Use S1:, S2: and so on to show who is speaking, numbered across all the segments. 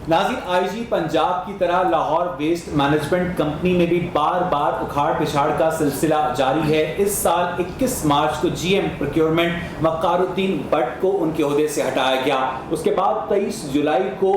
S1: नाज़रीन, आईजी पंजाब की तरह लाहौर वेस्ट मैनेजमेंट कंपनी में भी बार बार उखाड़ पिछाड़ का सिलसिला जारी है। इस साल 21 मार्च को जीएम प्रोक्योरमेंट वकारुद्दीन भट्ट को उनके ओहदे से हटाया गया। उसके बाद 23 जुलाई को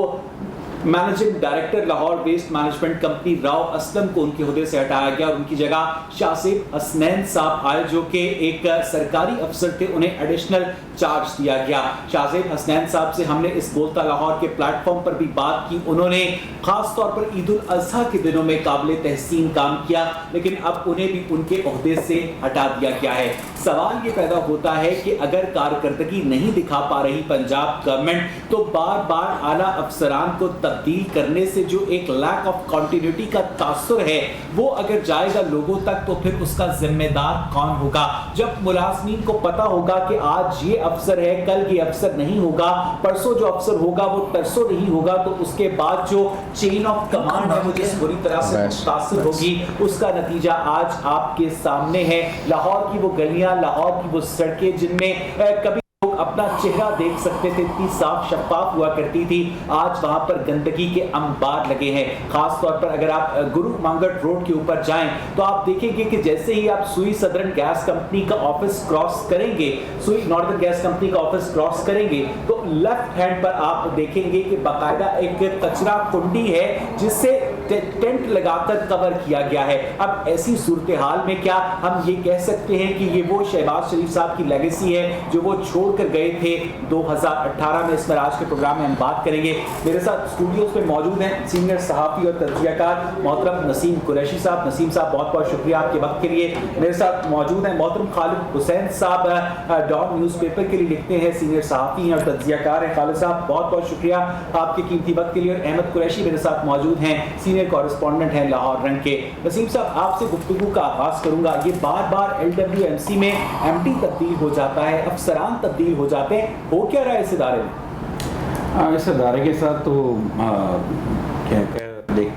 S1: managing director Lahore waste management company Rao Aslam को उनके ओहदे से हटाया गया और उनकी जगह शाहजेब हसनैन साहब आए, जो कि एक सरकारी अफसर थे, उन्हें एडिशनल चार्ज दिया गया। शाहजेब हसनैन साहब से हमने इस बोलता लाहौर के प्लेटफॉर्म पर भी बात की। उन्होंने खास तौर पर ईद उल अजहा के दिनों में काबिल तहसीन काम किया, लेकिन अब उन्हें भी उनके ओहदे से हटा दिया गया है। सवाल ये पैदा होता है कि अगर कारकर्दगी नहीं दिखा पा रही पंजाब गवर्नमेंट, तो बार बार आला अफसरान को तब्दील करने से जो एक लैक ऑफ कंटिन्यूटी का तासुर है वो अगर जाएगा लोगों तक, तो फिर उसका जिम्मेदार कौन होगा? जब मुलाजमीन को पता होगा कि आज ये अफसर है, कल ये अफसर नहीं होगा, परसों जो अफसर होगा वो तरसों नहीं होगा, तो उसके बाद जो चेन ऑफ कमांड है वो जिस बुरी तरह से मुतासिर होगी, उसका नतीजा आज आपके सामने है। लाहौर की वो गलियां, लाहौर की वो सड़कें जिनमें कभी अपना चेहरा देख सकते थे, इतनी साफ शफाफ हुआ करती थी, आज वहां पर गंदगी के अंबार लगे हैं। खास तौर पर अगर आप गुरु मांगट रोड के ऊपर जाएं तो आप देखेंगे कि जैसे ही आप सुई सदर्न गैस कंपनी का ऑफिस क्रॉस करेंगे, सुई नॉर्दर्न गैस कंपनी का ऑफिस क्रॉस करेंगे, तो लेफ्ट हैंड पर आप देखेंगे कि बाकायदा एक कचरा कुंडी है जिससे टेंट लगाकर कवर किया गया है। अब ऐसी सूरत हाल में क्या हम ये कह सकते हैं कि ये वो शहबाज शरीफ साहब की लेगेसी है जो वो छोड़कर गए थे 2018 में? इसमें आज के प्रोग्राम में हम बात करेंगे। मेरे साथ स्टूडियोज में मौजूद हैं सीनियर सहाफ़ी और तजज़ियाकार मोहतरम नसीम कुरैशी साहब। नसीम साहब, बहुत बहुत शुक्रिया आपके वक्त के लिए। मेरे साथ मौजूद हैं मोहतरम खालिद हुसैन साहब, डॉन न्यूज़पेपर के लिए लिखते हैं, सीनियर सहाफ़ी हैं और तजज़ियाकार हैं। खालिद साहब, बहुत बहुत शुक्रिया आपके कीमती वक्त के लिए। और अहमद कुरैशी मेरे साथ मौजूद हैं, सीनियर कॉरेस्पॉन्डेंट हैं लाहौर रंग के। नसीम साहब, आपसे गुफ्तगू का आगाज़ करूँगा। ये बार बार LWMC में MD तब्दील हो जाता है, अफसरान तब्दील हो जाते हैं, हो क्या रहा है इस इदारे में?
S2: इस इदारे के साथ तो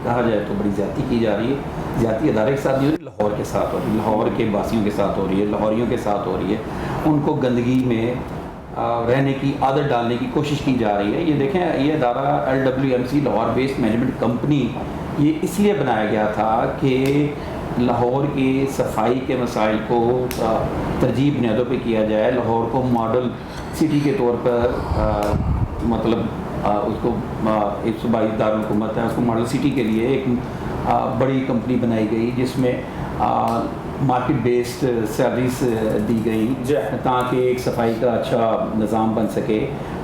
S2: कहा जाए तो बड़ी ज़्यादती की जा रही है। ज़्यादती इदारे के साथ नहीं हो रही, लाहौर के साथ हो रही है, लाहौर के वासियों के साथ हो रही है, लाहौरियों के साथ हो रही है। उनको गंदगी में रहने की आदत डालने की कोशिश की जा रही है। ये देखें, ये इदारा LWMC Lahore waste management company ये इसलिए बनाया गया था कि लाहौर की सफाई के मसाइल को तरजीह बुनियादों पे किया जाए, लाहौर को मॉडल सिटी के तौर पर मतलब उसको एक सूबाई दारुलहुकूमत है, उसको मॉडल सिटी के लिए एक बड़ी कंपनी बनाई गई जिसमें मार्केट बेस्ड सर्विस दी गई ताकि एक सफाई का अच्छा निज़ाम बन सके।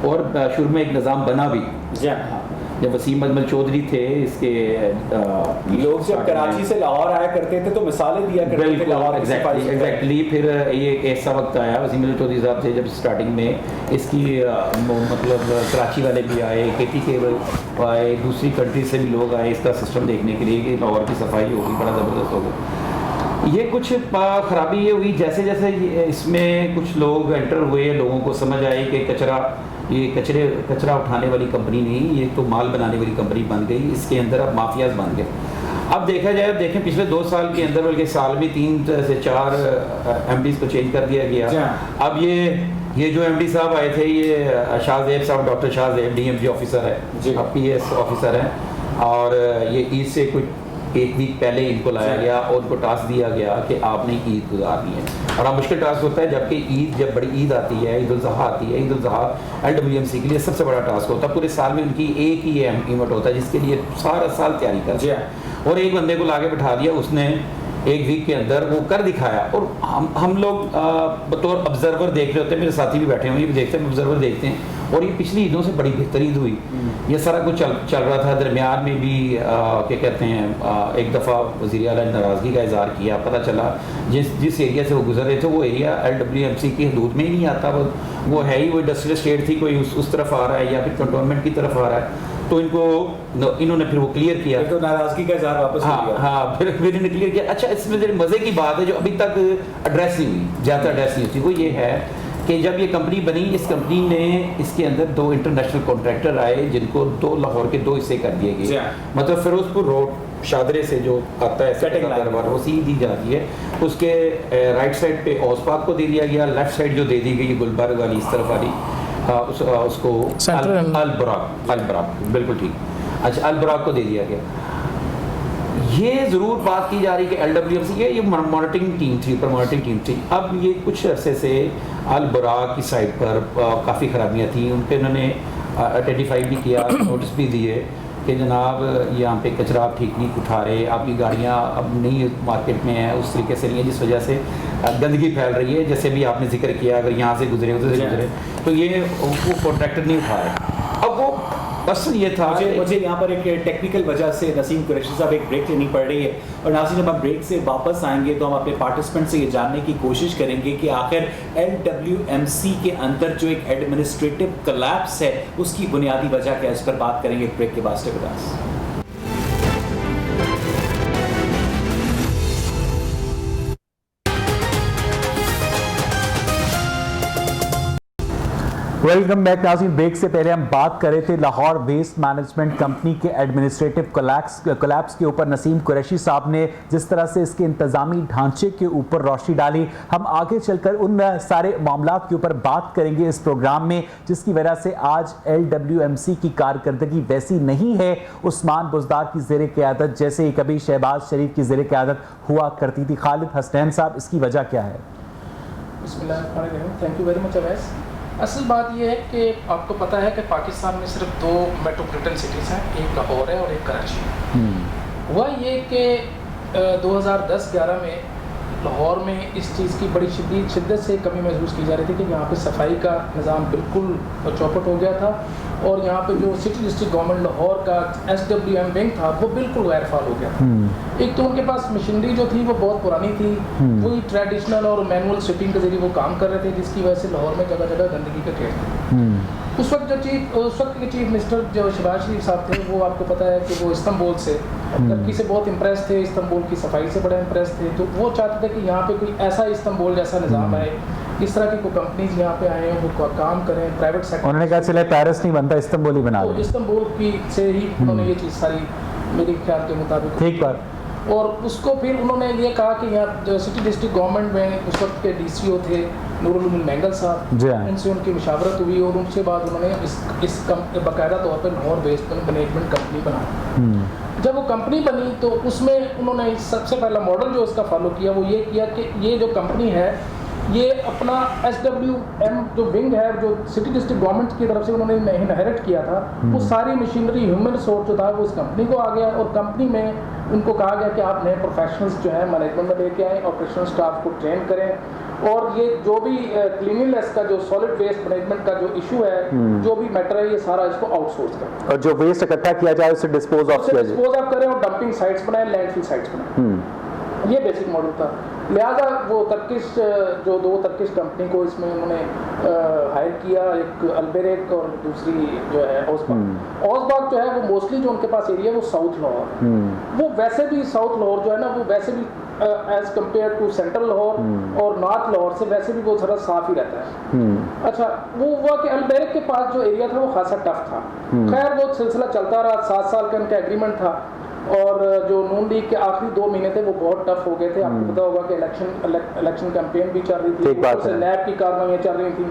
S2: और शुरू में एक निज़ाम बना भी। जब वसीम अजमल चौधरी थे, इसके
S1: लोग जब कराची से लाहौर आया करते थे तो मिसालें दिया करते थे लाहौर।
S2: एग्जैक्टली। फिर ये ऐसा वक्त आया, वसीम अजमल चौधरी साहब थे जब स्टार्टिंग में इसकी मतलब कराची वाले भी आए, KT के आए, दूसरी कंट्री से भी लोग आए इसका सिस्टम देखने के लिए कि लाहौर की सफाई होगी, बड़ा ज़बरदस्त होगा। ये कुछ खराबी ये हुई जैसे जैसे इसमें कुछ लोग एंटर हुए, लोगों को समझ आई कि कचरा उठाने वाली कंपनी नहीं, ये तो माल बनाने वाली कंपनी बन गई। इसके अंदर अब माफियाज बन गए। अब देखा जाए, देखें पिछले 2 साल के अंदर, बल्कि साल में 3 से 4 MDs को चेंज कर दिया गया। अब ये जो MD साहब आए थे, ये शाहजेब साहब, डॉक्टर शाहजेब DMG ऑफिसर है, अब PS ऑफिसर है, और ये ईद से कुछ 1 वीक पहले इनको लाया गया और उनको टास्क दिया गया कि आपने ईद गुजारनी है। और मुश्किल टास्क होता है, जबकि जब बड़ी ईद आती है, ईद उल ज़ुहा आती है, ईद उल ज़ुहा LWMC के लिए सबसे बड़ा टास्क होता है। पूरे साल में उनकी एक ही इवेंट होता है जिसके लिए सारा साल तैयारी करते हैं। और एक बंदे को लाके बैठा दिया, उसने 1 वीक के अंदर वो कर दिखाया। और हम लोग बतौर ऑब्जर्वर देख रहे होते हैं, मेरे साथी भी बैठे हुए, ये भी देखते हैं, ऑब्जर्वर देखते हैं। और ये पिछली ईदों से बड़ी बेहतरीन हुई। ये सारा कुछ चल रहा था। दरमियान में भी क्या कहते हैं, एक दफ़ा वज़ीर आला ने नाराज़गी का इज़हार किया। पता चला जिस एरिया से वो गुजर रहे थे वो एरिया LWMC की हदूद में ही नहीं आता, वो है ही वो इंडस्ट्रियल स्टेट थी, कोई उस तरफ आ रहा है या फिर कंटोनमेंट की तरफ आ रहा है। तो इन्होंने फिर वो क्लियर किया,
S1: तो नाराज़गी का इज़हार वापस
S2: हाँ, फिर इन्होंने क्लियर किया। अच्छा, इसमें जो मज़े की बात है जो अभी तक एड्रेस नहीं हुई, ज़्यादा एड्रेस नहीं होती, वो ये है कि जब ये कंपनी बनी, इस कंपनी ने इसके अंदर 2 इंटरनेशनल कॉन्ट्रैक्टर आए जिनको 2 लाहौर के 2 हिस्से कर दिए गए। मतलब फिरोजपुर रोड शादरे से जो आता है सेटिंग दरबार, वो सीधी दी जाती है, उसके राइट साइड पे औसपाक को दे दिया गया, लेफ्ट साइड जो दे दी गई गुलबर्ग वाली इस तरफ वाली उसको अलबराक, बिल्कुल ठीक। अच्छा, अल बुराक को दे दिया गया। ये ज़रूर बात की जा रही कि LWMC ये मॉनिटरिंग टीम थी, प्रमोटिंग टीम थी। अब ये कुछ अरसे से अल बुराक की साइड पर काफ़ी खराबियाँ थी, उन पर उन्होंने आइडेंटिफाई भी किया, नोटिस भी दिए कि जनाब यहाँ पे कचरा आप ठीक नहीं उठा रहे, आपकी गाड़ियाँ अब नहीं मार्केट में हैं उस तरीके से नहीं है, जिस वजह से गंदगी फैल रही है। जैसे भी आपने जिक्र किया, अगर यहाँ से गुजरे उधर से गुजरे तो ये वो कॉन्ट्रैक्टर नहीं उठा रहे। अब वो बस ये था,
S1: मुझे यहाँ पर एक टेक्निकल वजह से नसीम कुरैशी साहब एक ब्रेक लेनी पड़ रही है, और नाज़रीन जब हम ब्रेक से वापस आएंगे तो हम अपने पार्टिसिपेंट से ये जानने की कोशिश करेंगे कि आखिर LWMC के अंदर जो एक एडमिनिस्ट्रेटिव कोलैप्स है उसकी बुनियादी वजह क्या है, इस पर बात करेंगे एक ब्रेक के बाद। Stay with us. Welcome back नाज़रीन। ब्रेक से पहले हम बात कर रहे थे लाहौर वेस्ट मैनेजमेंट कंपनी के एडमिनिस्ट्रेटिव कोलैप्स के ऊपर। नसीम कुरैशी साहब ने जिस तरह से इसके इंतज़ामी ढांचे के ऊपर रोशनी डाली, हम आगे चलकर उन सारे मामलात के ऊपर बात करेंगे इस प्रोग्राम में जिसकी वजह से आज LWMC की कारकर्दगी वैसी नहीं है उस्मान बुज़दार की ज़ेर क़यादत जैसे कभी शहबाज शरीफ की ज़ेर क़यादत हुआ करती थी। खालिद हसनैन साहब, इसकी वजह क्या है?
S3: Thank you very much Awais. असल बात यह है कि आपको पता है कि पाकिस्तान में सिर्फ 2 मेट्रोपॉलिटन सिटीज़ हैं, एक लाहौर है और एक कराची। हुआ ये कि 2010-11 में लाहौर में इस चीज़ की बड़ी शिद्दत से कमी महसूस की जा रही थी कि यहाँ पे सफाई का निज़ाम बिल्कुल चौपट हो गया था, और यहाँ पे जो सिटी डिस्ट्रिक्ट गवर्नमेंट लाहौर का SWM विंग था वो बिल्कुल गैर फाल हो गया था। एक तो उनके पास मशीनरी जो थी वो बहुत पुरानी थी, वही ट्रेडिशनल और मैनुअल स्वीपिंग के जरिए वो काम कर रहे थे, जिसकी वजह से लाहौर में जगह जगह गंदगी के ढेर थे। उस वक्त के चीफ मिनिस्टर जो शहबाज शरीफ साहब थे, वो आपको पता है कि वो इस्तांबुल से टर्की से बहुत इम्प्रेस थे, इस्तांबुल की सफाई से बड़े इम्प्रेस थे। तो वो चाहते थे कि यहाँ पे कोई ऐसा इस्तांबुल जैसा निज़ाम आए, इस तरह की कोई कंपनीज यहाँ पे आए वो काम करें, प्राइवेट सेक्टर।
S1: उन्होंने कहा चले पेरिस नहीं बनता, इस्तांबुल ही बना लो।
S3: इस्तांबुल की से ही उन्होंने ये चीज़ सारी मेरे ख्याल के मुताबिक
S1: ठीक बात।
S3: और उसको फिर उन्होंने ये कहा कि यहाँ सिटी डिस्ट्रिक्ट गवर्नमेंट में उस वक्त के DCO थे नूरुल उमीन मैंगल साहब, उनसे उनकी मुशावरत हुई और उनसे बाद उन्होंने इस बाकायदा तौर पर लाहौर वेस्ट मैनेजमेंट कंपनी बनाई। जब वो कंपनी बनी तो उसमें उन्होंने सबसे पहला मॉडल जो उसका फॉलो किया वो ये किया कि ये जो कंपनी है ये अपना SWM जो विंग है जो सिटी डिस्ट्रिक्ट गवर्नमेंट की तरफ से उन्होंने इनहेरिट किया था, वो सारी मशीनरी ह्यूमन रिसोर्स जो था वो इस कंपनी को आ गया, और कंपनी में उनको कहा गया कि आप नए प्रोफेशनल्स जो है मैनेजमेंट में लेके आएँ, ऑपरेशनल स्टाफ को ट्रेन करें, और ये जो भी क्लीनिंगनेस का जो सॉलिड वेस्ट मैनेजमेंट का जो इशू है, जो भी मैटर है, ये सारा इसको आउटसोर्स करें,
S1: और जो वेस्ट इकट्ठा किया जाए उसे डिस्पोज ऑफ
S3: करें और डंपिंग साइट्स बनाएं, लैंडफिल साइट्स बनाएं। ये बेसिक मॉडल था। लिहाजा वो टर्किश जो 2 टर्किश कंपनी को इसमें उन्होंने हायर किया, एक अल्बेरेक और दूसरी जो है ओसबाग जो है वो मोस्टली जो उनके पास एरिया वो साउथ लाहौर, वो वैसे भी साउथ लाहौर जो है ना वो वैसे भी as compared to central Lahore और नॉर्थ लाहौर से वैसे भी वो थोड़ा साफ ही रहता है। अच्छा, वो हुआ कि अल्बेरेक के पास जो एरिया था वो खासा टफ था। खैर वो सिलसिला चलता रहा, 7 साल का उनका एग्रीमेंट था, और जो नून लीग के आखिरी 2 महीने थे वो बहुत टफ हो गए थे। आपको पता होगा कि इलेक्शन कैंपेन भी चल रही थी, लैब की कार्रवाइयाँ चल रही थी।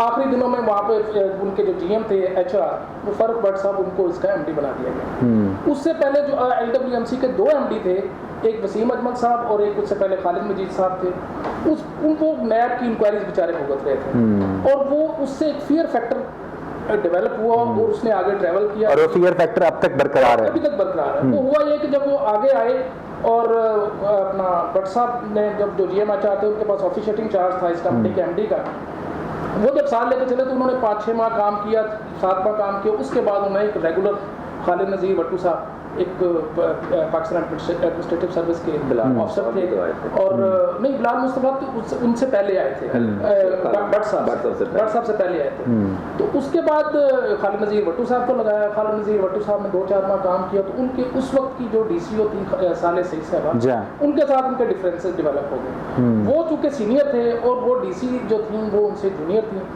S3: आखिरी दिनों में वहाँ पे उनके जो GM थे HR वो फरूक भट्ट साहब, उनको इसका MD बना दिया गया। उससे पहले जो LWMC के 2 MD थे, एक वसीम अजमल साहब और एक उससे पहले खालिद मजीद साहब थे, उनको नैब की इंक्वायरीज बेचारे भुगत रहे थे, और वो उससे एक फियर फैक्टर डेवलप हुआ और उसने आगे ट्रैवल किया,
S1: और वो फियर फैक्टर अब तक बरकरार है,
S3: अभी तक बरकरार है। वो हुआ ये कि जब वो आगे आए और अपना भट्ट साहब ने जब जो GM HR थे उनके पास ऑफिशिएटिंग चार्ज था इस कंपनी के MD का, वो जब साल लेकर चले तो उन्होंने 5-6 माह काम किया, 7 माह काम किया, उसके बाद उन्होंने एक रेगुलर खालिद नज़ीर भट्टू साहब एक पाकिस्तान एडमिनिस्ट्रेटिव सर्विस के ऑफिसर थे, और नहीं बिलाल मुस्तफा तो उनसे पहले आए थे, भट्ट साहब से पहले आए थे। तो उसके बाद खालिद नज़ीर भट्टू साहब को लगाया। खालिद नज़ीर भट्टू साहब ने 2-4 माह काम किया, तो उनके उस वक्त की जो DCO थी साले सही साहब, उनके साथ उनके डिफरेंसेस डेवलप हो गए। वो चूँकि सीनियर थे और वो DC जो थी वो उनसे जूनियर थी,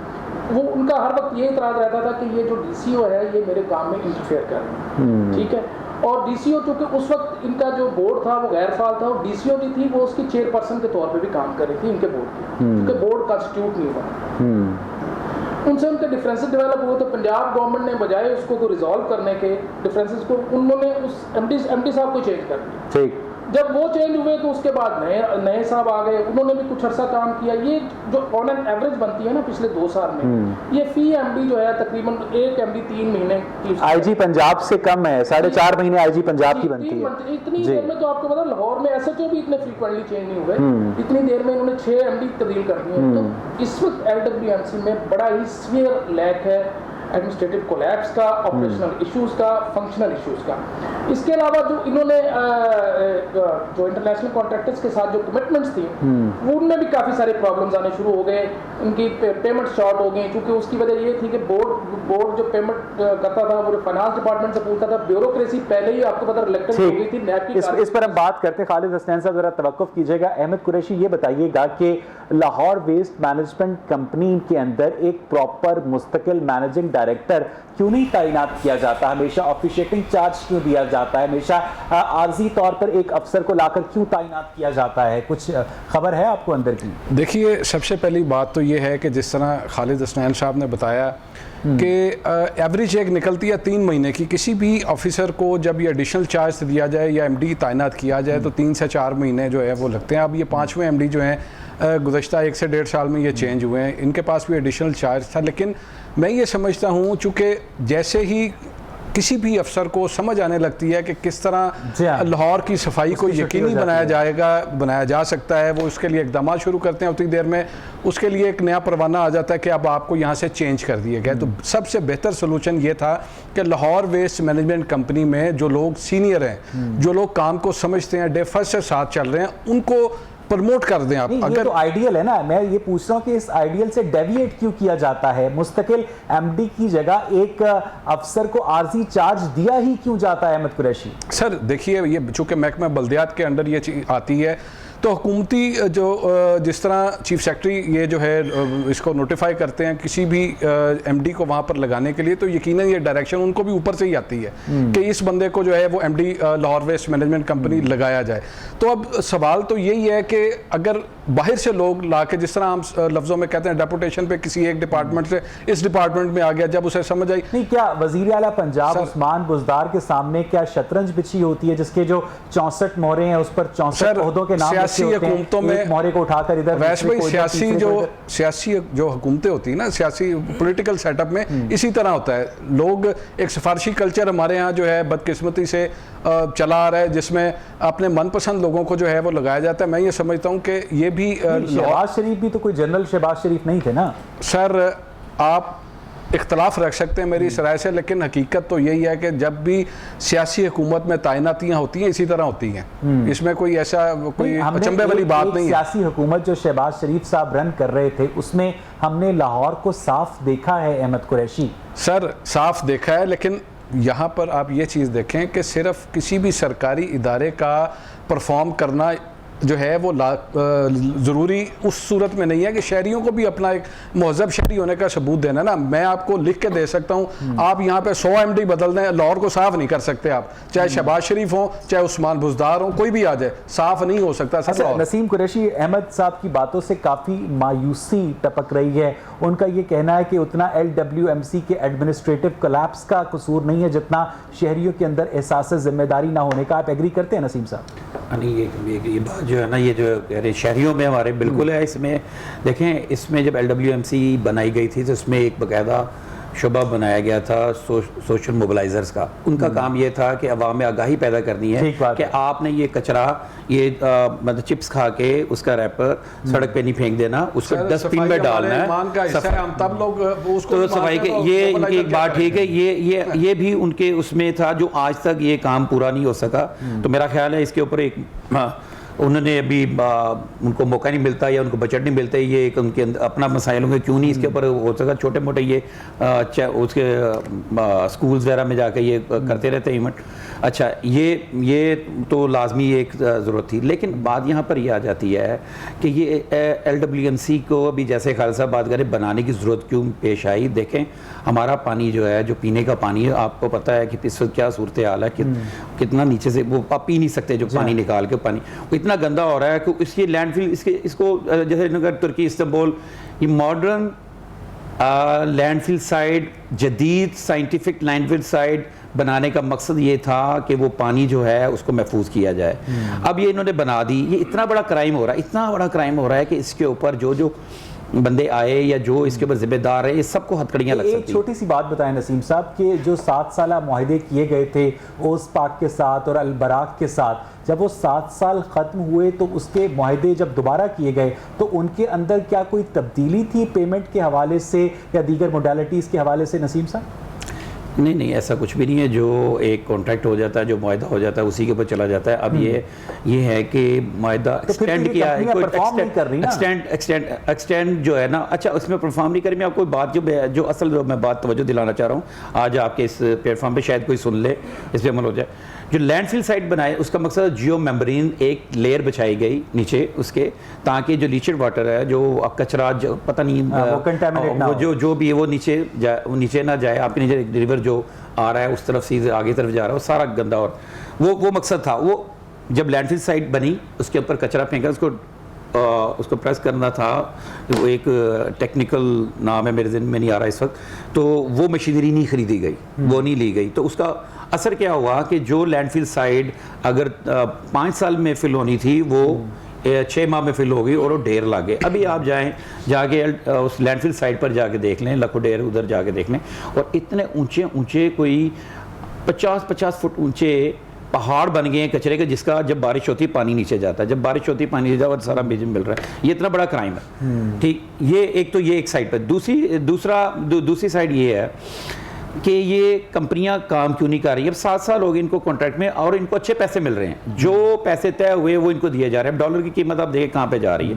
S3: वो उनका हर वक्त ये इतराज़ रहता था कि ये जो DCO है ये मेरे काम में इंटरफेयर कर रहे हैं, ठीक है। और DCO चूँकि उस वक्त इनका जो बोर्ड था वो गैर फाल था, और DCO जो थी वो उसकी चेयरपर्सन के तौर पे भी काम कर रही थी इनके बोर्ड की, क्योंकि बोर्ड कॉन्स्टिट्यूट नहीं हुआ। उनसे उनके डिफरेंसेस डेवलप हुए, तो पंजाब गवर्नमेंट ने बजाय उसको तो रिजॉल्व करने के डिफरेंसेस को, उन्होंने उस एमडी साहब को चेंज कर दिया।
S4: ठीक,
S3: जब वो चेंज हुए तो उसके बाद नए साहब आ गए, उन्होंने भी कुछ अर्सा काम किया। ये जो ऑन एन एवरेज बनती है ना पिछले 2 साल में, ये फी एमडी जो है तकरीबन एक एमडी 3 महीने की,
S4: आईजी पंजाब से कम है, 4.5 महीने आईजी पंजाब की बनती है।
S3: इतनी देर में तो आपको पता लाहौर में एसएचओ भी इतने फ्रीक्वेंटली चेंज नहीं हुए, इतनी देर में इन्होंने 6 एमडी तब्दील कर दिए। तो इस वक्त एलडब्ल्यूएमसी में बड़ा ही सीवियर लैक है एडमिनिस्ट्रेटिव कोलैप्स का, ऑपरेशनल इश्यूज का, फंक्शनल इश्यूज का। इसके अलावा जो इन्होंने जो इंटरनेशनल कॉन्ट्रैक्टर्स के साथ जो कमिटमेंट्स थी, उनमें भी काफ़ी सारे प्रॉब्लम्स आने शुरू हो गए, उनकी पेमेंट शॉर्ट हो गई, क्योंकि उसकी वजह ये थी कि बोर्ड जो पेमेंट करता था वो फाइनेंस डिपार्टमेंट से पूछता था, ब्यूरोक्रेसी पहले ही आपको पता इलेक्टेड हो गई थी नैब की।
S4: इस पर हम बात करते हैं। खालिद हसनैन साहब जरा तवक्कुफ कीजिएगा। अहमद कुरैशी, ये बताइएगा कि लाहौर वेस्ट मैनेजमेंट कंपनी के अंदर एक प्रॉपर मुस्तकिल मैनेजिंग डायरेक्टर क्यों नहीं तैनात किया जाता? हमेशा ऑफिशिएटिंग चार्ज क्यों दिया जाता है? हमेशा आर्जी तौर पर एक अफसर को लाकर क्यों तैनात किया जाता है? कुछ खबर है आपको अंदर की?
S5: देखिए, सबसे पहली बात तो ये है कि जिस तरह खालिद हसनैन साहब ने बताया कि एवरेज एक निकलती है 3 महीने की। किसी भी ऑफिसर को जब ये एडिशनल चार्ज दिया जाए या एमडी तैनात किया जाए तो 3 से 4 महीने जो है वो लगते हैं। अब ये 5वें एमडी जो हैं गुज़श्ता 1 से 1.5 साल में ये चेंज हुए हैं, इनके पास भी एडिशनल चार्ज था। लेकिन मैं ये समझता हूँ चूँकि जैसे ही किसी भी अफसर को समझ आने लगती है कि किस तरह लाहौर की सफाई को यकीनी बनाया जा सकता है, वो उसके लिए इकदाम शुरू करते हैं। उतनी देर में उसके लिए एक नया परवाना आ जाता है कि अब आपको यहाँ से चेंज कर दिया गया। तो सबसे बेहतर सोल्यूशन ये था कि लाहौर वेस्ट मैनेजमेंट कंपनी में जो लोग सीनियर हैं, जो लोग काम को समझते हैं, डे फर्स्ट से साथ चल रहे हैं, उनको प्रमोट कर दें आप।
S4: अगर तो आइडियल है ना, मैं ये पूछ रहा हूँ कि इस आइडियल से डेविएट क्यों किया जाता है? मुस्तकिल एमडी की जगह एक अफसर को आर्जी चार्ज दिया ही क्यों जाता है? अहमद कुरैशी
S5: सर देखिए, ये चूँकि महकमा बल्दियात के अंडर ये चीज़ आती है, तो हुकूमती जो जिस तरह चीफ सेक्रेटरी ये जो है इसको नोटिफाई करते हैं किसी भी एमडी को वहाँ पर लगाने के लिए, तो यकीनन ये डायरेक्शन उनको भी ऊपर से ही आती है कि इस बंदे को जो है वो MD Lahore waste management company लगाया जाए। तो अब सवाल तो यही है कि अगर बाहर से लोग ला के, जिस तरह हम लफ्ज़ों में कहते हैं डेपुटेशन पे किसी एक डिपार्टमेंट से इस डिपार्टमेंट में आ गया, जब उसे समझ आई
S4: नहीं, क्या वज़ीर आला पंजाब उस्मान बुज़दार के सामने क्या शतरंज बिछी होती है जिसके जो 64 मोहरे हैं उस पर 64 ओहदों के नाम
S5: सियासी हुकूमतों में
S4: मोहरे को उठाकर इधर
S5: वैसे भाई सियासी जो हुकूमतें होती है ना, सियासी पॉलिटिकल सेटअप में इसी तरह होता है। लोग एक सिफारशी कल्चर हमारे यहाँ जो है बदकिस्मती से चला आ रहा है, जिसमें अपने मनपसंद लोगों को जो है वो लगाया जाता है। मैं ये समझता हूँ कि ये भी
S4: शहबाज शरीफ भी तो कोई जनरल शहबाज शरीफ नहीं थे ना
S5: सर। आप इख्तलाफ रख सकते हैं मेरी इस राय से, लेकिन हकीकत तो यही है कि जब भी सियासी हुकूमत में तैनातियाँ होती हैं इसी तरह होती हैं, इसमें कोई ऐसा कोई अचंभे वाली बात नहीं है।
S4: सियासी हुकूमत जो शहबाज शरीफ साहब रन कर रहे थे उसमें हमने लाहौर को साफ देखा है। अहमद कुरैशी सर,
S5: साफ देखा है, लेकिन यहाँ पर आप ये चीज़ देखें कि सिर्फ किसी भी सरकारी इदारे का परफॉर्म करना जो है वो ज़रूरी उस सूरत में नहीं है कि शहरियों को भी अपना एक महज़ब शहरी होने का सबूत देना ना। मैं आपको लिख के दे सकता हूँ, आप यहाँ पे 100 एमडी बदल दें, लाहौर को साफ़ नहीं कर सकते आप, चाहे शहबाज शरीफ हो, चाहे उस्मान बुज़दार हो, कोई भी आ जाए, साफ़ नहीं हो सकता।
S4: अच्छा, नसीम कुरैशी, अहमद साहब की बातों से काफ़ी मायूसी टपक रही है। उनका ये कहना है कि उतना LWMC के एडमिनिस्ट्रेटिव कोलैप्स का कसूर नहीं है जितना शहरियों के अंदर एहसास जिम्मेदारी ना होने का। आप एग्री करते हैं नसीम साहब?
S2: नहीं, ये बात जो है ना, ये जो शहरियों में हमारे बिल्कुल है। इसमें देखें, इसमें जब LWMC बनाई गई थी तो उसमें एक बाकायदा शुबा बनाया गया था सोशल मोबिलाइजर्स का। उनका काम ये था कि अवाम में आगाही पैदा करनी है कि आपने ये कचरा, ये मतलब चिप्स खा के उसका रैपर सड़क पे नहीं फेंक देना, उसको डस्टबिन में डालना है।
S5: तब लोग
S2: तो सफाई के ये इनकी एक बात ठीक है, ये भी उनके उसमें था जो आज तक ये काम पूरा नहीं हो सका। तो मेरा ख्याल है इसके ऊपर एक उन्होंने अभी उनको मौका नहीं मिलता या उनको बजट नहीं मिलता, ये एक उनके अपना मसाइल होंगे, क्यों नहीं इसके ऊपर हो सका। छोटे मोटे ये उसके स्कूल्स वगैरह में जाकर ये करते रहते हैं इवेंट। अच्छा, ये तो लाजमी एक ज़रूरत थी, लेकिन बात यहाँ पर ये आ जाती है कि ये LWMC को अभी जैसे खालिद साहब बात करें बनाने की ज़रूरत क्यों पेश आई। देखें, हमारा पानी जो है, जो पीने का पानी है, आपको पता है कि इस वक्त क्या सूरत हाल है कि कितना नीचे से वो आप पी नहीं सकते जो पानी निकाल के, पानी इतना गंदा हो रहा है कि इसकी लैंडफिल इसको जैसे नगर तुर्की इस्तांबुल, ये मॉडर्न लैंडफिल साइट, जदीद साइंटिफिक लैंडफिल साइट बनाने का मकसद ये था कि वो पानी जो है उसको महफूज किया जाए। अब ये इन्होंने बना दी, ये इतना बड़ा क्राइम हो रहा है, इतना बड़ा क्राइम हो रहा है कि इसके ऊपर जो बंदे आए या जो इसके ऊपर जिम्मेदार है, ये सबको हथकड़ियाँ लग सकती हैं।
S4: एक छोटी सी बात बताएं नसीम साहब कि जो 7 साला मुआहदे किए गए थे ओस पाक के साथ और अल बराक के साथ, जब वो 7 साल ख़त्म हुए तो उसके मुआहदे जब दोबारा किए गए तो उनके अंदर क्या कोई तब्दीली थी पेमेंट के हवाले से या दीगर मोडालिटीज़ के हवाले से नसीम साहब?
S2: नहीं, ऐसा कुछ भी नहीं है। जो एक कॉन्ट्रैक्ट हो जाता है, जो मुआहदा हो जाता है, उसी के ऊपर चला जाता है। अब ये है कि मुआहदा एक्सटेंड किया है, एक्सटेंड जो है ना, अच्छा उसमें परफॉर्म नहीं करी। मैं आपको बात जो असल जो मैं बात तवज्जो दिलाना चाह रहा हूँ आज आपके इस प्लेटफॉर्म पे, शायद कोई सुन ले, इस पर अमल हो जाए। जो लैंडफिल साइट बनाए उसका मकसद जियो मेम्ब्रेन एक लेयर बिछाई गई नीचे उसके, ताकि जो लीचेड वाटर है, जो कचरा जो पता नहीं वो जो भी है वो नीचे ना जाए, आपके नीचे रिवर जो आ रहा है उस तरफ से आगे तरफ जा रहा है, वो सारा गंदा, और वो मकसद था। वो जब लैंडफिल साइट बनी उसके ऊपर कचरा फेंका, उसको प्रेस करना था, वो एक टेक्निकल नाम है मेरे ज़हन में नहीं आ रहा इस वक्त, तो वो मशीनरी नहीं खरीदी गई, वो नहीं ली गई। तो उसका असर क्या हुआ कि जो लैंडफिल साइट अगर 5 साल में फिल होनी थी वो 6 माह में फिल हो गई और वो ढेर ला गए। अभी आप जाके उस लैंडफिल साइट पर जाके देख लें, लखो ढेर उधर जाके देख लें, और इतने ऊंचे कोई 50 फुट ऊंचे पहाड़ बन गए हैं कचरे के, जिसका जब बारिश होती है पानी नीचे जाता है, जब बारिश होती है पानी नीचे जाता है, सारा बीज मिल रहा है। ये इतना बड़ा क्राइम है। ठीक, ये एक साइड पर। दूसरी साइड ये है कि ये कंपनियां काम क्यों नहीं कर रही। अब 7 साल हो गए इनको कॉन्ट्रैक्ट में और इनको अच्छे पैसे मिल रहे हैं, जो पैसे तय हुए वो इनको दिए जा रहे हैं। डॉलर की कीमत आप देखें कहाँ पे जा रही है।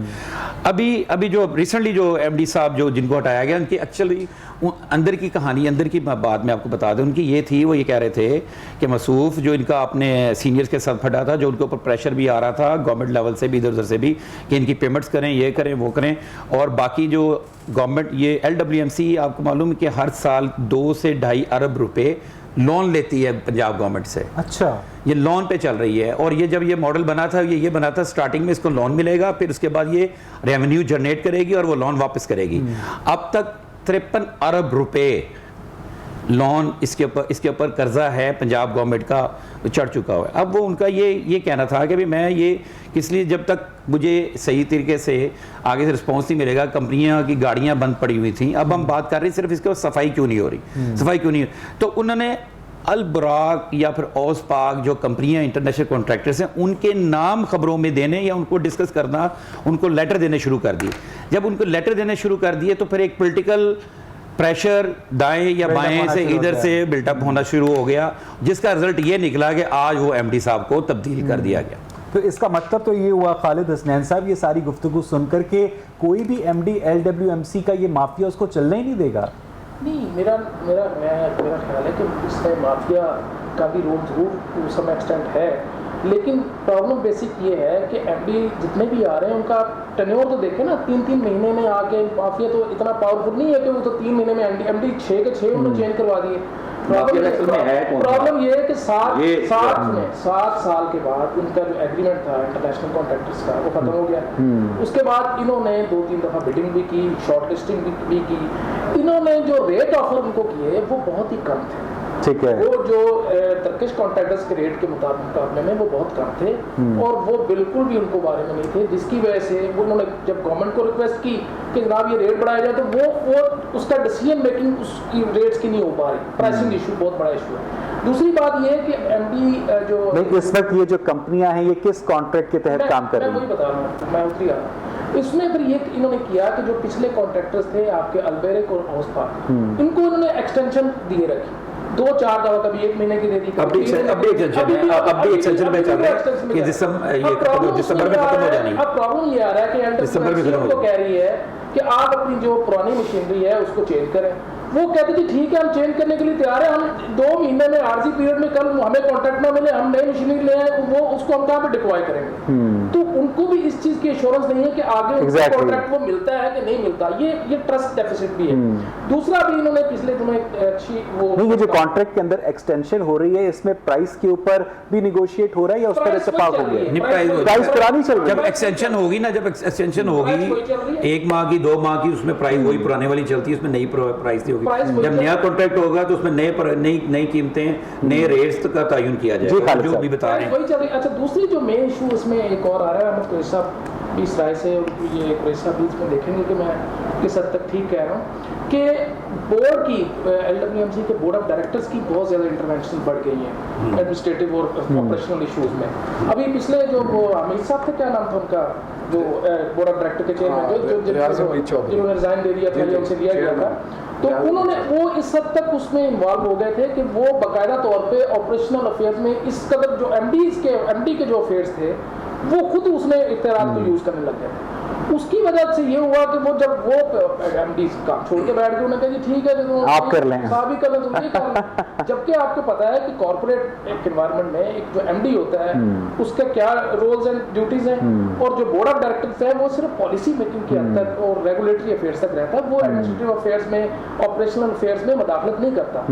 S2: अभी जो रिसेंटली जो एमडी साहब जिनको हटाया गया, उनकी एक्चुअली अंदर की कहानी, अंदर की बात मैं आपको बता दूं, उनकी ये थी, वो ये कह रहे थे कि मसूफ जो इनका अपने सीनियर्स के साथ फटा था, जो उनके ऊपर प्रेशर भी आ रहा था गवर्नमेंट लेवल से भी, इधर उधर से भी, कि इनकी पेमेंट्स करें, ये करें, वो करें, और बाकी जो गवर्नमेंट ये LWMC आपको मालूम है कि हर साल 2 से 2.5 अरब रुपए लोन लेती है पंजाब गवर्नमेंट से।
S4: अच्छा, ये
S2: लोन पे चल रही है। और ये जब ये मॉडल बना था, ये बना था स्टार्टिंग में इसको लोन मिलेगा, फिर उसके बाद ये रेवेन्यू जनरेट करेगी और वो लोन वापस करेगी। अब तक 53 अरब रुपए लोन इसके ऊपर कर्जा है पंजाब गवर्नमेंट का, चढ़ चुका हुआ है। अब वो उनका ये कहना था कि भाई मैं ये किस लिए, जब तक मुझे सही तरीके से आगे से रिस्पॉन्स नहीं मिलेगा, कंपनियां की गाड़ियां बंद पड़ी हुई थी। अब हम बात कर रहे हैं सिर्फ इसके सफाई क्यों नहीं हो रही, सफाई क्यों नहीं। तो उन्होंने अल बराक या फिर ओस पाक जो कंपनियां इंटरनेशनल कॉन्ट्रैक्टर्स हैं, उनके नाम खबरों में देने या उनको डिस्कस करना, उनको लेटर देने शुरू कर दिए। जब उनको लेटर देने शुरू कर दिए तो फिर एक पॉलिटिकल प्रेशर दाएं या बाएं से इधर से बिल्टअप होना शुरू हो गया, जिसका रिजल्ट ये निकला कि आज वो एमडी साहब को तब्दील कर दिया गया।
S4: तो इसका मतलब तो ये हुआ खालिद हसनैन साहब, ये सारी गुफ्तगू सुनकर के कोई भी MD LWMC का ये माफिया उसको चलने ही नहीं देगा।
S3: नहीं, मेरा ख्याल है कि इसमें माफिया का भी रोल जरूर टू सम एक्सटेंट है, लेकिन प्रॉब्लम बेसिक ये है कि MD जितने भी आ रहे हैं उनका टेन्योर तो देखें ना, 3-3 महीने में आके। माफिया तो इतना पावरफुल नहीं है कि वो तो 3 महीने में MD 6 के 6 उन्होंने चेंज करवा दिए। प्रॉब्लम ये है कि 7 साल के बाद इनका जो एग्रीमेंट था इंटरनेशनल कॉन्ट्रैक्टर्स का, वो खत्म हो गया। उसके बाद इन्होंने 2-3 दफ़ा बिडिंग भी की, शॉर्ट लिस्टिंग भी की। इन्होंने जो रेट ऑफर उनको किए वो बहुत ही कम थे।
S4: ठीक है, वो
S3: जो टर्किश कॉन्ट्रैक्टर्स के रेट के मुकाबले में वो बहुत कम थे, और वो बिल्कुल भी उनको बारे में नहीं थे, जिसकी वजह से वो उन्होंने जब गवर्नमेंट को रिक्वेस्ट की कि जनाब ये रेट बढ़ाया जाए, तो वो उसका डिसीजन मेकिंग उसकी रेट्स की नहीं हो पा रही। प्राइसिंग इशू बहुत बड़ा इशू है। दूसरी बात ये है कि MD जो
S4: इस वक्त ये जो कंपनियां हैं ये किस कॉन्ट्रैक्ट के तहत काम कर रही हैं?
S3: मैं वही बता रहा हूँ, मैं उतरी आ रहा हूँ। इसमें फिर ये इन्होंने किया कि जो पिछले कॉन्ट्रैक्टर्स थे आपके अल्बेरिक और ओस पाक, इनको इन्होंने एक्सटेंशन दिए रखी 2-4 दफा, कभी 1 महीने की दे दी,
S2: अब भी एक्सटेंशन में चल रहा है कि दिसंबर में खत्म हो जानी है।
S3: अब प्रॉब्लम ये आ रहा है कि दिसंबर में कह रही है कि आप अपनी जो पुरानी मशीनरी है उसको चेंज करें, वो कहते थे ठीक है हम चेंज करने के लिए तैयार है, हम 2 महीने में आरजी पीरियड में कल हमें कॉन्ट्रैक्ट ना मिले, हम नई मशीनरी ले आए, वो उसको हम कहाँ पे डिप्लॉय करेंगे। तो उनको भी इस चीज की एश्योरेंस नहीं है कि आगे
S4: Exactly.
S3: कॉन्ट्रैक्ट वो मिलता है कि नहीं मिलता। ये ट्रस्ट डेफिसिट भी है। दूसरा भी इन्होंने पिछले दिनों एक अच्छी वो
S4: नहीं, ये जो कॉन्ट्रैक्ट के अंदर एक्सटेंशन हो रही है इसमें प्राइस के ऊपर भी निगोशिएट हो रहा है या उस पर
S3: प्राइस
S4: इत्तेफाक हो
S3: वही चल
S4: गया?
S3: रही है।
S4: प्राइस पुरानी चल रही
S2: जब
S4: है।
S2: एक्सटेंशन होगी ना, जब एक्सटेंशन होगी
S3: प्राइस वही चल रही है।
S2: 1 माह की 2 माह की, उसमें प्राइस वही पुराने वाली चलती है, उसमें नई प्राइस नहीं
S3: प्राइस
S2: होगी।
S3: वही
S2: जब
S3: चल
S2: नया कॉन्ट्रैक्ट होगा तो उसमें नई कीमतें, नए रेट्स का तयन किया
S4: जी,
S2: जाएगा,
S4: खालिद
S2: जो
S4: साहब।
S2: भी बता रहे हैं।
S3: वही चल रही है। अच्छा, दूसरी जो मेन इशू इसमें एक और आ रहा है, अहमद कुरैशी साहब भी इस राय से ये कुरैशी साहब बीच में देखेंगे कि मैं किस हद तक ठीक कह रहा हूँ कि बोर्ड की LWMC के बोर्ड ऑफ डायरेक्टर्स की बहुत ज़्यादा इंटरवेंशन बढ़ गई है एडमिनिस्ट्रेटिव और ऑपरेशनल इशूज़ में। अभी पिछले जो वो अमित साहब थे, क्या नाम था उनका, जो बोर्ड ऑफ डायरेक्टर के चेयरमैन जिन्होंने रिजाइन दे दिया था या उनसे दिया गया था, तो उन्होंने वो इस हद तक उसमें इन्वॉल्व हो गए थे कि वो बाकायदा तौर पे ऑपरेशनल अफेयर्स में इस कदर जो एमडी के जो अफेयर्स थे वो खुद उसने इख्तियारात को यूज करने लग गए। उसकी वजह से ये हुआ कि वो जब वो एमडी काम छोड़ के बैठ गए, उन्होंने कहा जी ठीक है तो
S4: आप कर लें,
S3: साहब ही कर लें, तुम ये कर लें। जबकि आपको पता है कि कॉर्पोरेट एक एनवायरनमेंट में एक जो एमडी होता है उसके क्या रोल्स एंड ड्यूटीज हैं, और जो बोर्ड ऑफ डायरेक्टर्स है वो सिर्फ पॉलिसी मेकिंग के हद तक और रेगुलेटरी अफेयर्स तक रहता है, वो एडमिनिस्ट्रेटिव अफेयर्स में, ऑपरेशनल अफेयर्स में मदाखलत नहीं करता।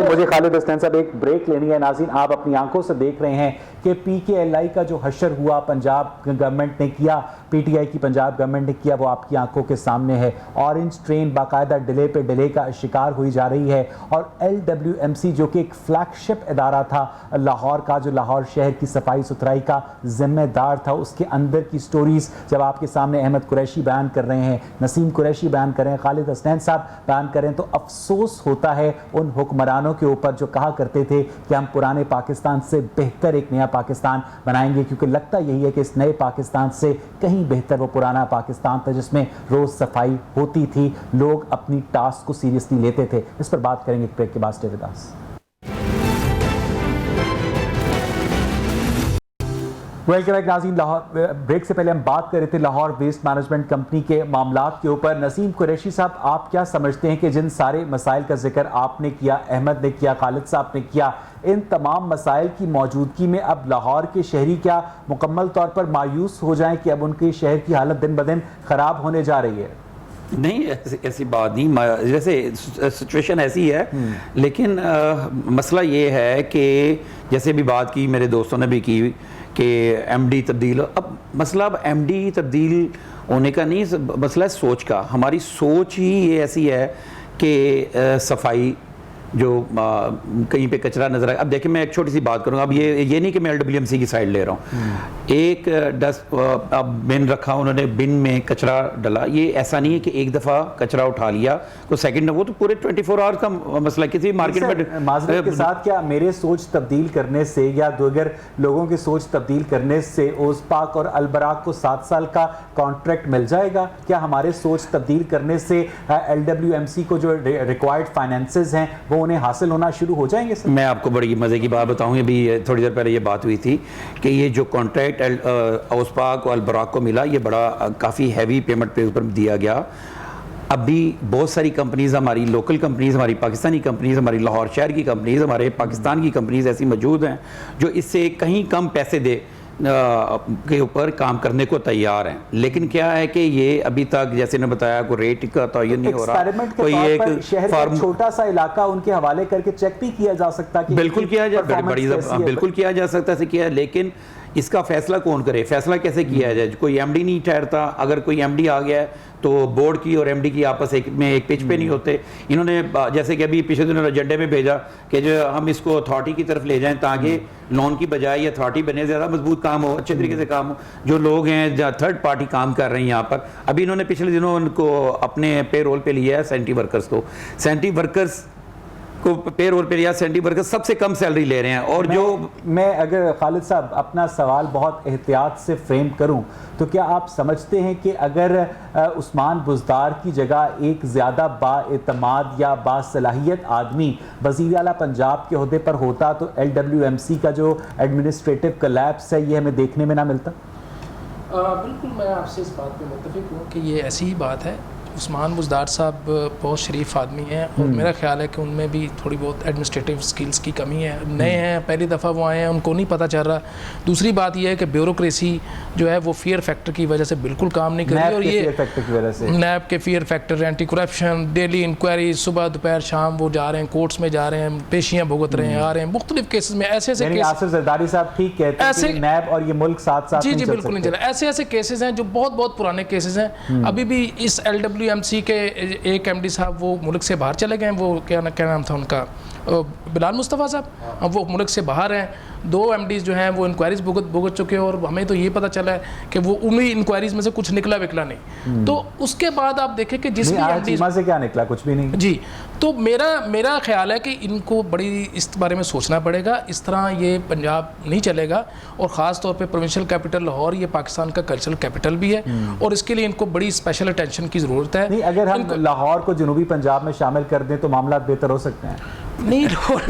S4: मुझे खालिद हसनैन साहब एक ब्रेक लेनी है। नाज़रीन, आप अपनी आंखों से देख रहे हैं कि PKLI का जो हशर हुआ पंजाब गवर्नमेंट ने किया, PTI की पंजाब गवर्नमेंट ने किया, वो आपकी आंखों के सामने है। ऑरेंज ट्रेन बाकायदा डिले पे डिले का शिकार हुई जा रही है, और LWMC जो कि एक फ्लैगशिप इदारा था लाहौर का, जो लाहौर शहर की सफाई सुथराई का जिम्मेदार था, उसके अंदर की स्टोरीज जब आपके सामने अहमद कुरैशी बयान कर रहे हैं, नसीम कुरैशी बयान कर रहे हैं, खालिद हसनैन साहब बयान कर रहे हैं, तो अफसोस होता है उन हुक्मरानों के ऊपर जो कहा करते थे कि हम पुराने पाकिस्तान से बेहतर एक नया पाकिस्तान बनाएंगे, क्योंकि लगता यही है कि इस नए पाकिस्तान से कहीं बेहतर वो पुराना पाकिस्तान था जिसमें रोज सफाई होती थी, लोग अपनी टास्क को सीरियसली लेते थे। इस पर बात करेंगे ब्रेक के बाद। Stay with us. Welcome back नाज़रीन। लाहौर ब्रेक से पहले हम बात कर रहे थे लाहौर वेस्ट मैनेजमेंट कंपनी के मामलात के ऊपर। नसीम कुरैशी साहब, आप क्या समझते हैं कि जिन सारे मसाइल का जिक्र आपने किया, अहमद ने किया, खालिद साहब ने किया, इन तमाम मसाइल की मौजूदगी में अब लाहौर के शहरी क्या मुकम्मल तौर पर मायूस हो जाएं कि अब उनके शहर की हालत दिन ब दिन ख़राब होने जा रही है?
S2: नहीं, ऐसी बात नहीं, जैसे सिचुएशन ऐसी है, लेकिन मसला ये है कि जैसे भी बात की, मेरे दोस्तों ने भी की कि MD तब्दील, अब मसला अब MD तब्दील होने का नहीं, मसला है सोच का। हमारी सोच ही ये ऐसी है कि सफाई जो कहीं पे कचरा नजर आए। अब देखिए, मैं एक छोटी सी बात करूँगा। अब ये नहीं कि मैं LWMC की साइड ले रहा हूँ। एक डस्ट अब बिन रखा, उन्होंने बिन में कचरा डाला, ये ऐसा नहीं है कि एक दफ़ा कचरा उठा लिया तो सेकंड, वो तो पूरे 24 आवर्स का मसला। किसी मार्केट में
S4: माजरत के साथ, क्या मेरे सोच तब्दील करने से या अगर लोगों की सोच तब्दील करने से ओसपाक और अलबराक को 7 साल का कॉन्ट्रैक्ट मिल जाएगा? क्या हमारे सोच तब्दील करने से LWMC को जो रिक्वायर्ड फाइनेंसेस हैं वो उन्हें हासिल होना शुरू हो जाएंगे? सर, मैं
S2: आपको बड़ी मज़े की बात बताऊँ। अभी थोड़ी देर पहले ये बात हुई थी कि ये जो कॉन्ट्रैक्ट ओसपाक और अलबराक को मिला, ये बड़ा काफ़ी हैवी पेमेंट पे ऊपर दिया गया। अभी बहुत सारी कंपनीज, हमारी लोकल कंपनीज, हमारी पाकिस्तानी कंपनीज, हमारी लाहौर शहर की कंपनीज, हमारे पाकिस्तान की कंपनीज ऐसी मौजूद हैं जो इससे कहीं कम पैसे दे के ऊपर काम करने को तैयार हैं। लेकिन क्या है कि ये अभी तक, जैसे ने बताया, कोई रेट का तयन नहीं हो रहा।
S4: कोई एक शहर का छोटा सा इलाका उनके हवाले करके चेक भी किया जा सकता है।
S2: बिल्कुल किया जा, बिल्कुल किया जा सकता है, किया। लेकिन इसका फैसला कौन करे? फैसला कैसे किया जाए? कोई MD नहीं ठहरता। अगर कोई MD आ गया है तो बोर्ड की और MD की आपस में एक पिच पे नहीं होते। इन्होंने जैसे कि अभी पिछले दिनों एजेंडे में भेजा कि जो हम इसको अथॉरिटी की तरफ ले जाएं ताकि लोन की बजाय ये अथॉरिटी बने, ज़्यादा मजबूत काम हो, अच्छे तरीके से काम हो। जो लोग हैं, जो थर्ड पार्टी काम कर रहे हैं यहाँ पर, अभी इन्होंने पिछले दिनों उनको अपने पे रोल पे लिया है सैनिटरी वर्कर्स को। सैनिटरी वर्कर्स को पे रोल पे लिया, सैनिटरी वर्कर्स सबसे कम सैलरी ले रहे हैं। और
S4: मैं अगर खालिद साहब अपना सवाल बहुत एहतियात से फ्रेम करूं तो क्या आप समझते हैं कि अगर उस्मान बुज़दार की जगह एक ज़्यादा बाएतमाद या बासलाहियत आदमी वज़ीर आला पंजाब के ओहदे पर होता तो LWMC का जो एडमिनिस्ट्रेटिव कोलैप्स है ये हमें देखने में ना मिलता?
S3: बिल्कुल, मैं आपसे इस बात पे मुत्तफिक हूँ कि ये ऐसी ही बात है। उस्मान बुज़दार साहब बहुत शरीफ आदमी हैं और मेरा ख्याल है कि उनमें भी थोड़ी बहुत एडमिनिस्ट्रेटिव स्किल्स की कमी है। नए हैं, पहली दफ़ा वो आए हैं, उनको नहीं पता चल रहा। दूसरी बात यह है कि ब्यूरोक्रेसी जो है वो फियर फैक्टर की वजह से बिल्कुल काम नहीं कर रही, और ये नैब के fear factor, anti corruption, daily inquiry, सुबह दोपहर शाम वो जा रहे हैं, कोर्ट्स में जा रहे हैं, पेशियाँ भुगत रहे हैं, आ रहे हैं मुख्तलिफ केसेस में। ऐसे ऐसे
S4: आसिफ जरदारी साहब ठीक कहते हैं कि नैब और ये मुल्क साथ साथ
S3: जी बिल्कुल नहीं चल रहा। ऐसे ऐसे केसेस हैं जो बहुत पुराने केसेस हैं। अभी भी इस LWMC के एक MD साहब वो मुल्क से बाहर चले गए, वो क्या नाम था उनका, बिलाल मुस्तफ़ा साहब, अब वो मुल्क से बाहर हैं। 2 MDs जो हैं वो इंक्वायरीज भुगत चुके हैं, और हमें तो ये पता चला है कि वो उन्हीं इंक्वायरीज में से कुछ निकला विकला नहीं। तो उसके बाद आप देखें कि जिस
S4: MDs से क्या निकला, कुछ भी नहीं
S3: जी। तो मेरा ख्याल है कि इनको बड़ी इस बारे में सोचना पड़ेगा। इस तरह ये पंजाब नहीं चलेगा, और ख़ास तौर पे प्रोविंशियल कैपिटल लाहौर ये पाकिस्तान का कल्चरल कैपिटल भी है, और इसके लिए इनको बड़ी स्पेशल अटेंशन की ज़रूरत है।
S4: नहीं, अगर हम लाहौर को जनूबी पंजाब में शामिल कर दें तो मामला बेहतर हो सकते हैं।
S3: नहीं लाहौर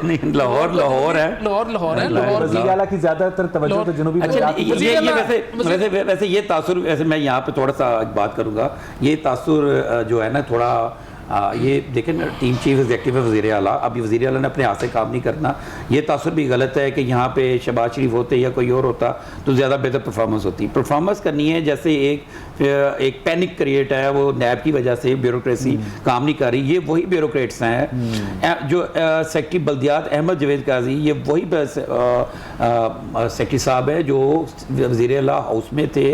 S3: नहीं लाहौर है।
S4: वज़ीर आला की ज़्यादातर तवज्जो तो जनूबी पंजाब।
S2: वैसे ये तासुर, वैसे मैं यहाँ पे थोड़ा सा बात करूँगा, ये तासुर जो है ना थोड़ा ये देखें ना, टीम चीफ एग्जीक्यूटिव है वज़ीर आला, अभी वज़ीर आला ने अपने हाथ से काम नहीं करना। ये तासुर भी गलत है कि यहाँ पे शहबाज शरीफ होते या कोई और होता तो ज़्यादा बेहतर परफॉर्मेंस होती। परफॉर्मेंस करनी है, जैसे एक पैनिक क्रिएट है, वो नैब की वजह से ब्यूरोक्रेसी काम नहीं कर रही। ये वही ब्यूरोक्रेट्स हैं जो सेक्रेटरी बल्दियात अहमद जवेद काजी, ये वही सेक्रेटरी साहब है जो वज़ीर आला हाउस में थे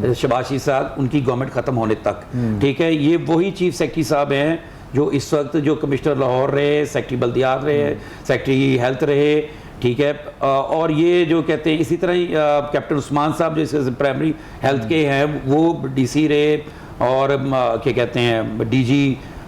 S2: शहबाज शरीफ साहब उनकी गवर्नमेंट ख़त्म होने तक, ठीक है। ये वही चीफ सेक्रेटरी साहब हैं जो इस वक्त जो कमिश्नर लाहौर रहे, सेक्रेटरी बल्दियात रहे, सेक्रेटरी हेल्थ रहे, ठीक है। और ये जो कहते हैं इसी तरह ही कैप्टन उस्मान साहब जो प्राइमरी हेल्थ के हैं वो DC रहे, और क्या कहते हैं DG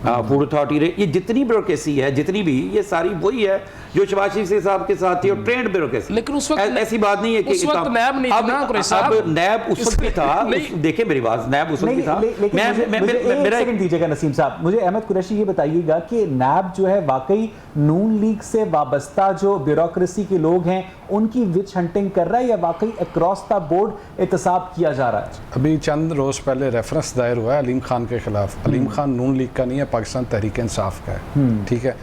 S2: फूड अथॉरिटी रहे। ये जितनी ब्यूरोक्रेसी है, जितनी भी, ये सारी वही है जो शहबाज शरीफ साहब के साथ थी, और ट्रेंड ब्यूरोक्रेसी।
S3: लेकिन उस वक्त
S2: ऐसी बात नहीं है कि
S3: उस वक्त नैब नहीं था ना,
S2: अब नैब उस वक्त भी था। देखें मेरी बात, नैब उस वक्त भी था।
S4: मेरा सेकंड दीजिएगा नसीम साहब, मुझे अहमद कुरैशी ये बताइएगा कि नैब जो है वाकई नून लीग से वाबस्ता जो ब्यूरोक्रेसी के लोग हैं उनकी विच हंटिंग कर रहा है, या वाकई अक्रॉस द बोर्ड एहतसाब किया जा रहा है?
S5: अभी चंद रोज़ पहले रेफरेंस दायर हुआ है अलीम खान के खिलाफ। अलीम खान नून लीग का नहीं है, पाकिस्तान तहरीक इंसाफ का है, ठीक है।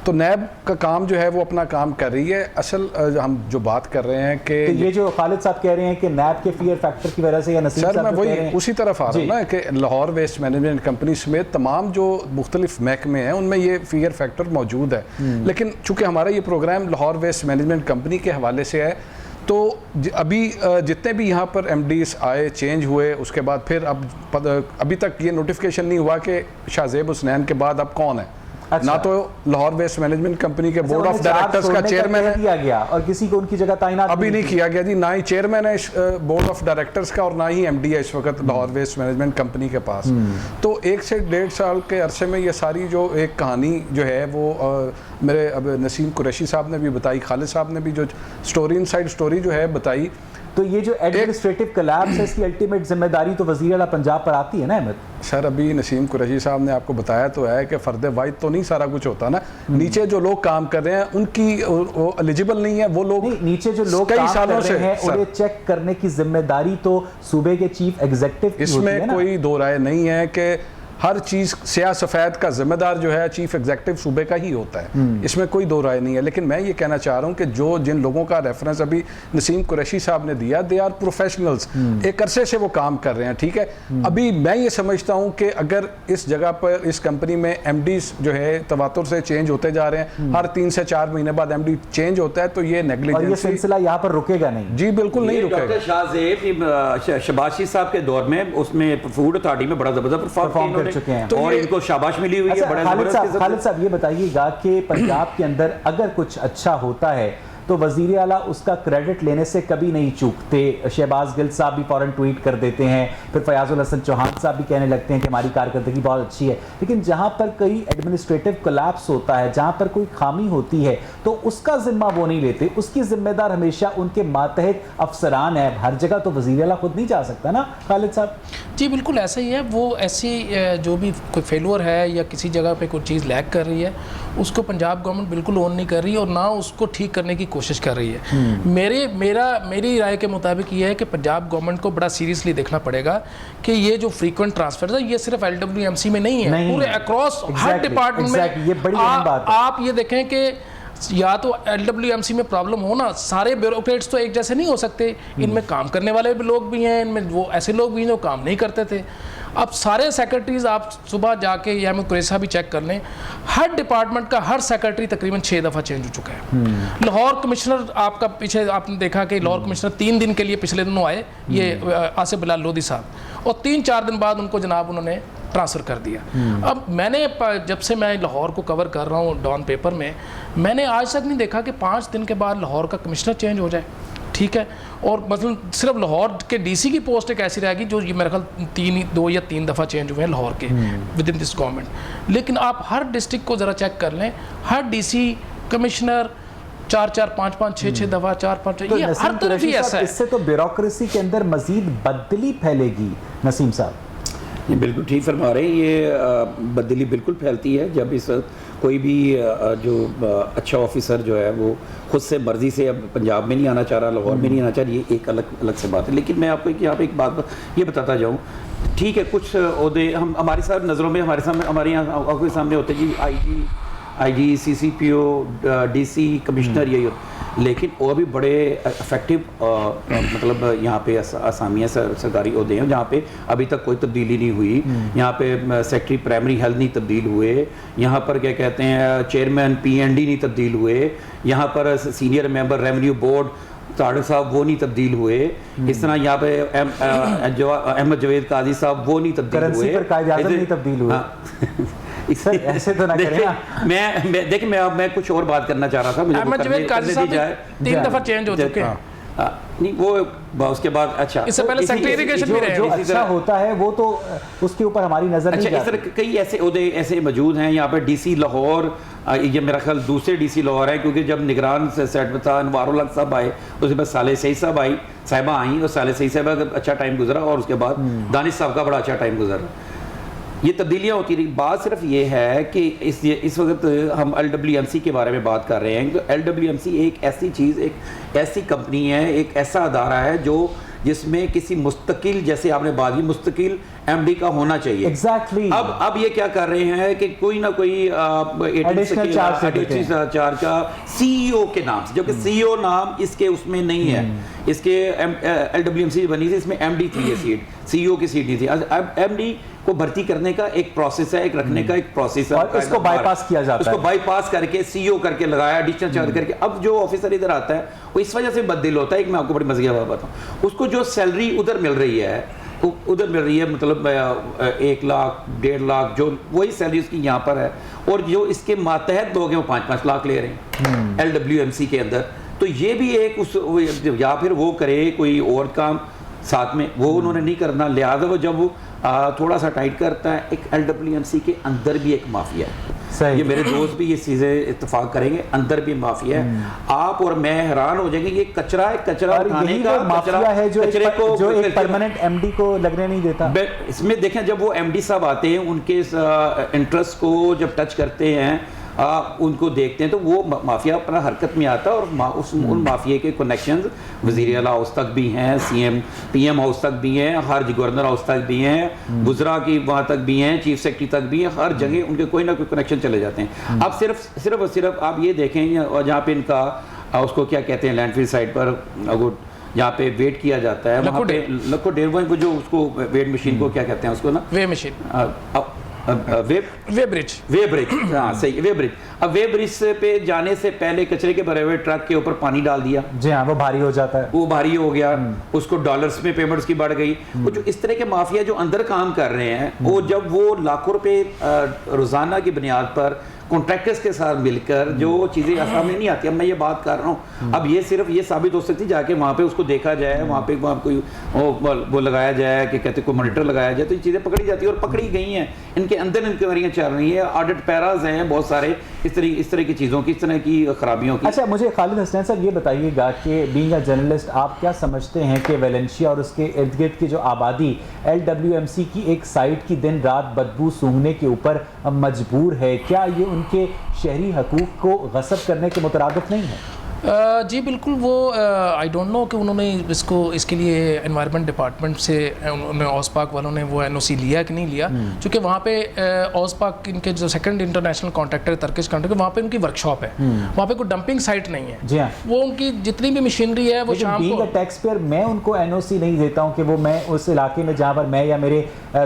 S5: तो नैब का काम जो है वो अपना काम कर रही है। असल हम जो बात कर रहे हैं कि
S4: तो ये जो खालिद साहब कह रहे हैं कि नैब के फियर फैक्टर की वजह से, या नसीम
S5: सर मैं वही उसी तरफ आ रहा हूँ ना कि लाहौर वेस्ट मैनेजमेंट कंपनी समेत तमाम जो मुख्तलिफ महकमे हैं उनमें ये फियर फैक्टर मौजूद है। लेकिन चूँकि हमारा ये program Lahore waste management company के हवाले से है, तो अभी जितने भी यहाँ पर MDs आए, चेंज हुए, उसके बाद फिर अभी तक ये नोटिफिकेशन नहीं हुआ कि शाहजेब हुसनैन के बाद अब कौन है। अच्छा। ना तो लाहौर वेस्ट मैनेजमेंट कंपनी के बोर्ड ऑफ डायरेक्टर्स का चेयरमैन है
S4: किया गया, और किसी को उनकी जगह तैनात
S5: अभी नहीं किया गया जी, ना ही चेयरमैन है इस बोर्ड ऑफ डायरेक्टर्स का, और ना ही MD है इस वक्त लाहौर वेस्ट मैनेजमेंट कंपनी के पास। तो 1 से 1.5 साल के अरसे में ये सारी जो एक कहानी जो है वो मेरे अब नसीम कुरैशी साहब ने भी बताई, खालिद साहब ने भी जो स्टोरी इनसाइड स्टोरी जो है बताई।
S4: तो ये जो एडमिनिस्ट्रेटिव कोलैप्स है इसकी अल्टीमेट जिम्मेदारी तो वज़ीर आला पंजाब पर आती है ना अहमद?
S5: सर अभी नसीम कुरैशी साहब ने आपको बताया तो है कि फ़र्द वाहिद तो नहीं सारा कुछ होता ना, नीचे जो लोग काम कर रहे हैं उनकी वो एलिजिबल नहीं है, वो लोग
S4: नीचे जो लोग
S5: कई सालों से
S4: हैं उन्हें चेक करने की जिम्मेदारी तो सूबे के चीफ एग्जीक्यूटिव की होती है ना?
S5: इसमें कोई दो राय नहीं है कि हर चीज़ स्याह सफ़ेद का जिम्मेदार जो है चीफ एग्जीक्यूटिव सूबे का ही होता है, इसमें कोई दो राय नहीं है। लेकिन मैं ये कहना चाह रहा हूँ कि जिन लोगों का रेफरेंस अभी नसीम कुरैशी साहब ने दिया, दे आर प्रोफेशनल्स, एक अरसे से वो काम कर रहे हैं, ठीक है। अभी मैं ये समझता हूँ कि अगर इस जगह पर इस कंपनी में MDs जो है तवातुर से चेंज होते जा रहे हैं, हर 3 से 4 महीने बाद MD चेंज होता है, तो ये नेग्लिजेंस,
S4: और ये सिलसिला यहाँ पर रुकेगा नहीं जी,
S5: बिल्कुल नहीं रुकेगा।
S2: डॉक्टर शाहजेब शहबाज साहब के दौर में उसमें फूड अथॉरिटी में बड़ा जबरदस्त परफॉर्म
S4: चुके हैं,
S2: और इनको शाबाश मिली हुई है।
S4: खालिद साहब ये बताइएगा कि पंजाब के अंदर अगर कुछ अच्छा होता है तो वज़ीर आला उसका क्रेडिट लेने से कभी नहीं चूकते। शहबाज गिल साहब भी फौरन ट्वीट कर देते हैं, फिर फयाजुल हसन चौहान साहब भी कहने लगते हैं कि हमारी कारकर्दगी बहुत अच्छी है। लेकिन जहां पर कोई एडमिनिस्ट्रेटिव कोलैप्स होता है, जहां पर कोई खामी होती है, तो उसका जिम्मा वो नहीं लेते, उसकी जिम्मेदार हमेशा उनके मातहत अफसरान है। हर जगह तो वज़ीर आला खुद नहीं जा सकता ना खालिद साहब?
S3: जी बिल्कुल ऐसा ही है। वो ऐसी जो भी कोई फेलुअर है या किसी जगह पे कोई चीज़ लैग कर रही है, उसको पंजाब गवर्नमेंट बिल्कुल ओन नहीं कर रही और ना उसको ठीक करने की कोशिश कर रही है। मेरी राय के मुताबिक ये है कि पंजाब गवर्नमेंट को बड़ा सीरियसली देखना पड़ेगा कि ये जो फ्रीक्वेंट ट्रांसफर है ये सिर्फ LWMC में नहीं है, पूरे अक्रॉस हर डिपार्टमेंट में।
S4: ये बड़ी अहम बात है।
S3: आप ये देखें कि या तो LWMC में प्रॉब्लम हो ना, सारे ब्यूरोक्रेट्स तो एक जैसे नहीं हो सकते, इनमें काम करने वाले भी लोग भी हैं, इनमें वो ऐसे लोग भी हैं जो काम नहीं करते थे। अब सारे सेक्रेटरीज आप सुबह जाके या मैं कुरैसा भी चेक कर लें, हर डिपार्टमेंट का हर सेक्रेटरी तकरीबन 6 दफ़ा चेंज हो चुका है। लाहौर कमिश्नर आपका पीछे आपने देखा कि लाहौर कमिश्नर 3 दिन के लिए पिछले दिनों आए, ये आसिफ बिलाल लोधी साहब, और 3-4 दिन बाद उनको जनाब उन्होंने ट्रांसफ़र कर दिया। अब मैंने जब से मैं लाहौर को कवर कर रहा हूँ डॉन पेपर में, मैंने आज तक नहीं देखा कि 5 दिन के बाद लाहौर का कमिश्नर चेंज हो जाए, ठीक है। और मतलब सिर्फ लाहौर के DC की पोस्ट एक ऐसी रहेगी जो ये मेरे ख्याल 2 या 3 दफ़ा चेंज हुए हैं लाहौर के विद इन दिस गवर्नमेंट। लेकिन आप हर डिस्ट्रिक्ट को ज़रा चेक कर लें, हर DC कमिश्नर 4-4, 5-5, 6-6 दफ़ा 4-5,
S4: तो
S3: ये हर तरफ ही ऐसा है।
S4: इससे तो ब्यूरोक्रेसी के अंदर मजीद बदली फैलेगी। नसीम साहब
S2: ये बिल्कुल ठीक फरमा रहे हैं, ये बदली बिल्कुल फैलती है जब इस कोई भी जो अच्छा ऑफिसर जो है वो खुद से मर्ज़ी से अब पंजाब में नहीं आना चाह रहा, लाहौर में नहीं आना चाह रहा, ये एक अलग से बात है। लेकिन मैं आपको यहाँ पे एक बात ये बताता जाऊँ, ठीक है कुछ ओहदे हम हमारे साथ नज़रों में हमारे यहाँ आंखों के सामने होते हैं जी, IG CCPO DC कमिश्नर यही होता, लेकिन वो भी बड़े इफेक्टिव मतलब यहाँ पे असामियाँ सरकारी ओहदे हैं जहाँ पे अभी तक कोई तब्दीली नहीं हुई। यहाँ पे सेक्रेटरी प्राइमरी हेल्थ नहीं तब्दील हुए, यहाँ पर क्या कहते हैं चेयरमैन PND नहीं तब्दील हुए, यहाँ पर सीनियर मेंबर रेवेन्यू बोर्ड ताड़क साहब वो नहीं तब्दील हुए, इस तरह यहाँ पे अहमद जवेद काजी साहब वो नहीं तब्दील हुए,
S4: पर कायदे आज़म नहीं तब्दील हुए। सर ऐसे तो ना करें ना।
S2: देखिए मैं कुछ और बात करना चाह रहा था, मुझे
S3: अहमद जवेद काजी साहब 3 दफ़ा चेंज हो चुके हैं।
S2: नहीं वो उसके बाद अच्छा
S3: इससे पहले सेक्रेटरी एजुकेशन भी रहे,
S4: जो अच्छा होता है वो तो उसके ऊपर हमारी नजर नहीं जाती।
S2: इस तरह कई ऐसे ओहदे ऐसे मौजूद हैं यहाँ पे। DC लाहौर, ये मेरा ख्याल दूसरे DC लाहौर है, क्योंकि जब निगरान सेट में था अनवारुल हक साहब आए, उसके बाद साले सईद साहबा आई और साले सईद साहबा का अच्छा टाइम गुजरा, और उसके बाद दानिश साहब का बड़ा अच्छा टाइम गुजरा। ये तब्दीलियाँ होती रही। बात सिर्फ ये है कि इस वक्त हम LWMC के बारे में बात कर रहे हैं। तो LWMC एक ऐसी चीज़, एक ऐसी कंपनी है, एक ऐसा अदारा है जो जिसमें किसी मुस्तकिल, जैसे आपने बात की, मुस्तकिल MD का होना चाहिए।
S4: Exactly.
S2: अब ये क्या कर रहे हैं कि कोई ना कोई
S4: एडिशनल
S2: चार्ज का CEO के नाम से, जबकि CEO नाम इसके उसमें नहीं है। इसके LWMC बनी थी, इसमें MD थी ये सीट, CEO की सीट नहीं थी। अब MD को भर्ती करने का एक प्रोसेस है, एक रखने का एक प्रोसेस है,
S4: और इसको बाईपास किया जाता है।
S2: उसको बाईपास करके CEO करके लगाया, एडिशनल चार्ज करके। अब जो ऑफिसर इधर आता है वो इस वजह से बददिल होता है। एक मैं आपको बड़ी मज़े की बात बताऊँ, उसको जो सैलरी उधर मिल रही है मतलब 1 लाख 1.5 लाख, जो वही सैलरी उसकी यहाँ पर है, और जो इसके मातहत लोग हैं वो 5-5 लाख ले रहे हैं LWMC के अंदर। तो ये भी एक या फिर वो करे कोई और काम साथ में, वो उन्होंने नहीं करना, लिहाजा वो जब वो थोड़ा सा टाइट करता है। एक LWMC के अंदर भी एक माफिया है, ये मेरे दोस्त भी ये चीज़ें इत्तेफाक करेंगे, अंदर भी माफिया है। आप और मैं हैरान हो जाएंगे, ये कचरा उठाने का
S4: माफिया है जो एक परमानेंट MD को लगने नहीं देता।
S2: इसमें देखें, जब वो MD साहब आते हैं, उनके इंटरेस्ट को जब टच करते हैं, उनको देखते हैं, तो वो माफिया अपना हरकत में आता है। और उन माफिया के कनेक्शंस वज़ीर आला हाउस तक भी हैं, PM हाउस तक भी हैं, हर गवर्नर हाउस तक भी हैं, गुजरा की वहाँ तक भी हैं, चीफ सेक्रेटरी तक भी हैं, हर जगह उनके कोई ना कोई कनेक्शन चले जाते हैं। अब सिर्फ आप ये देखें, जहाँ पे इनका उसको क्या कहते हैं, लैंडफिल साइड पर जहाँ पे वेट किया जाता है, वहाँ पे लखो डेर जो उसको वेट मशीन को क्या कहते हैं, उसको ना
S3: वे मशीन वे ब्रिज
S2: हाँ सही, वे ब्रिज। अब वे ब्रिज पे जाने से पहले कचरे के भरे हुए ट्रक के ऊपर पानी डाल दिया,
S4: जी हाँ, वो भारी हो जाता है,
S2: वो भारी हो गया, उसको डॉलर्स में पेमेंट्स की बढ़ गई। वो जो इस तरह के माफिया जो अंदर काम कर रहे हैं, वो जब वो लाखों रुपए रोजाना की बुनियाद पर कॉन्ट्रैक्टर्स के साथ मिलकर जो चीज़ें सामने नहीं आती। अब मैं ये बात कर रहा हूँ, अब ये सिर्फ ये साबित हो सकती है जाके वहाँ पे उसको देखा जाए, वहाँ पे कोई वो लगाया जाए कि कहते कोई मॉनिटर लगाया जाए, तो ये चीज़ें पकड़ी जाती है और पकड़ी गई हैं। इनके अंदर इंक्वायरियाँ चल रही हैं, ऑडिट पैराज हैं बहुत सारे इस तरह की चीज़ों की, इस तरह की खराबियों की।
S4: अच्छा, मुझे खालिद हसनैन साहब ये बताइएगा कि बीइंग अ जर्नलिस्ट आप क्या समझते हैं कि वेलेंशिया और उसके इर्द गिर्द की जो आबादी LWMC की एक साइट की दिन रात बदबू सूंघने के ऊपर मजबूर है? क्या ये उनके शहरी हकूक़ को गसब करने के मुतरादिफ नहीं है?
S3: जी बिल्कुल, वो आई डोंट नो कि उन्होंने इसके लिए एनवायरनमेंट डिपार्टमेंट से उन्होंने ऑसपाक वालों ने वो एनओसी लिया कि नहीं लिया, क्योंकि वहाँ पे ऑसपाक इनके जो second international contractor Turkish contractor, वहाँ पे उनकी वर्कशॉप है, वहाँ पे कोई डंपिंग साइट नहीं है
S4: जी हाँ।
S3: वो उनकी जितनी भी मशीनरी है वो शाम को
S4: टैक्स पेयर मैं उनको एनओसी नहीं देता हूँ कि वो मैं उस इलाके में जहाँ पर मैं या मेरे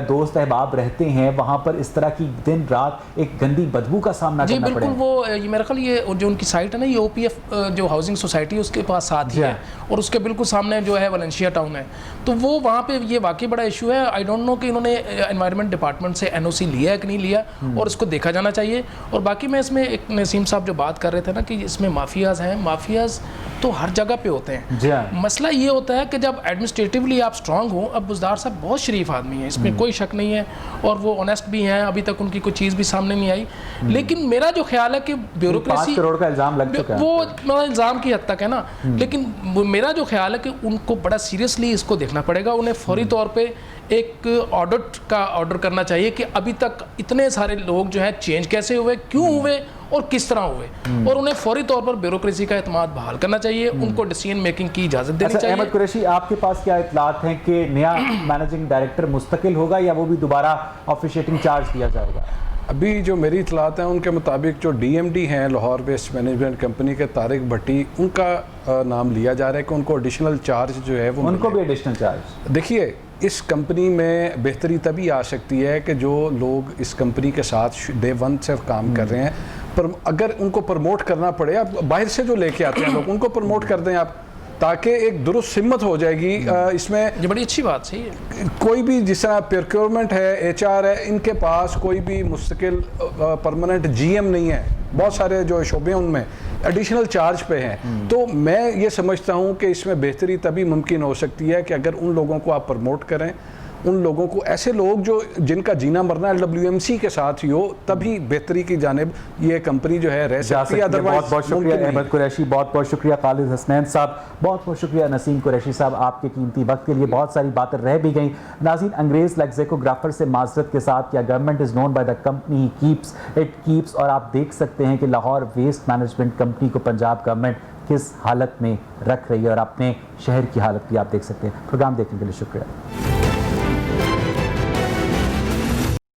S4: दोस्त अहबाब रहते हैं वहाँ पर इस तरह की दिन रात एक गंदी बदबू का सामना करना पड़े।
S3: बिल्कुल, वो ये मेरा ख्याल ये जो उनकी साइट है ना, ये ओपीएफ जो हाउसिंग सोसाइटी है उसके पास साथ ही है, और उसके बिल्कुल सामने जो है वलेंशिया टाउन है, तो वो वहाँ पे ये वाकई बड़ा इशू है। आई डोंट नो कि इन्होंने एनवायरनमेंट डिपार्टमेंट से एनओसी लिया है कि नहीं लिया, और इसको देखा जाना चाहिए। और बाकी मैं इसमें एक नसीम साहब जो बात कर रहे थे ना कि इसमें माफियाज हैं, माफियाज तो हर जगह पे होते हैं। मसला ये होता है कि जब एडमिनिस्ट्रेटिवली आप स्ट्रांग हो, अब बुज़दार साहब बहुत शरीफ आदमी है, इसमें कोई शक नहीं है, और वो ऑनेस्ट भी हैं, अभी तक उनकी कोई चीज़ भी सामने नहीं आई। लेकिन मेरा जो ख्याल है कि ब्यूरोक्रेसी,
S4: 5 करोड़ का इल्ज़ाम लग चुका है,
S3: वो इल्ज़ाम की हद तक है ना, लेकिन मेरा जो ख्याल है कि उनको बड़ा सीरियसली इसको देखना पड़ेगा। उन्हें फौरी तौर पे एक ऑडिट का ऑर्डर करना चाहिए कि अभी तक इतने सारे लोग जो है चेंज कैसे हुए, क्यों हुए और किस तरह हुए, और उन्हें फौरी तौर पर ब्यूरोक्रेसी का एतमाद बहाल करना चाहिए, उनको डिसीजन मेकिंग की इजाज़त देनी चाहिए।
S4: अहमद कुरैशी, आपके पास क्या इत्तलात हैं कि नया मैनेजिंग डायरेक्टर मुस्तकिल होगा या वो भी दोबारा ऑफिशिएटिंग चार्ज दिया जाएगा?
S5: अभी जो मेरी इतलात हैं उनके मुताबिक जो डीएमडी हैं लाहौर वेस्ट मैनेजमेंट कंपनी के तारिक भट्टी, उनका नाम लिया जा रहा है कि उनको एडिशनल चार्ज जो है वो
S4: उनको भी एडिशनल चार्ज।
S5: देखिए, इस कंपनी में बेहतरी तभी आ सकती है कि जो लोग इस कंपनी के साथ डे 1 से काम कर रहे हैं, पर अगर उनको प्रमोट करना पड़े, आप बाहर से जो लेके आते हैं लोग उनको प्रमोट कर दें आप, ताकि एक दुरुस्त सिम्मत हो जाएगी इसमें।
S3: ये बड़ी अच्छी बात सही है।
S5: कोई भी जिस तरह प्रोक्योरमेंट है, एचआर है, इनके पास कोई भी मुस्तकिल परमानेंट जीएम नहीं है, बहुत सारे जो शोबे हैं उनमें एडिशनल चार्ज पे हैं। तो मैं ये समझता हूँ कि इसमें बेहतरी तभी मुमकिन हो सकती है कि अगर उन लोगों को आप प्रमोट करें, उन लोगों को, ऐसे लोग जो जिनका जीना मरना LWMC के साथ ही हो, तभी बेहतरी की जानिब ये कंपनी जो है रह सकती है। अदरवाइज
S4: बहुत शुक्रिया अहमद कुरैशी, बहुत शुक्रिया खालिद हसनैन साहब, बहुत शुक्रिया नसीम कुरैशी साहब, आपके कीमती वक्त के लिए। बहुत सारी बातें रह भी गई। नाज़रीन, अंग्रेज लेक्सिकोग्राफर से माजरत के साथ, या government is known by the company keeps it keeps, और आप देख सकते हैं कि लाहौर वेस्ट मैनेजमेंट कंपनी को पंजाब गवर्नमेंट किस हालत में रख रही है, और अपने शहर की हालत भी आप देख सकते हैं। प्रोग्राम देखने के लिए शुक्रिया।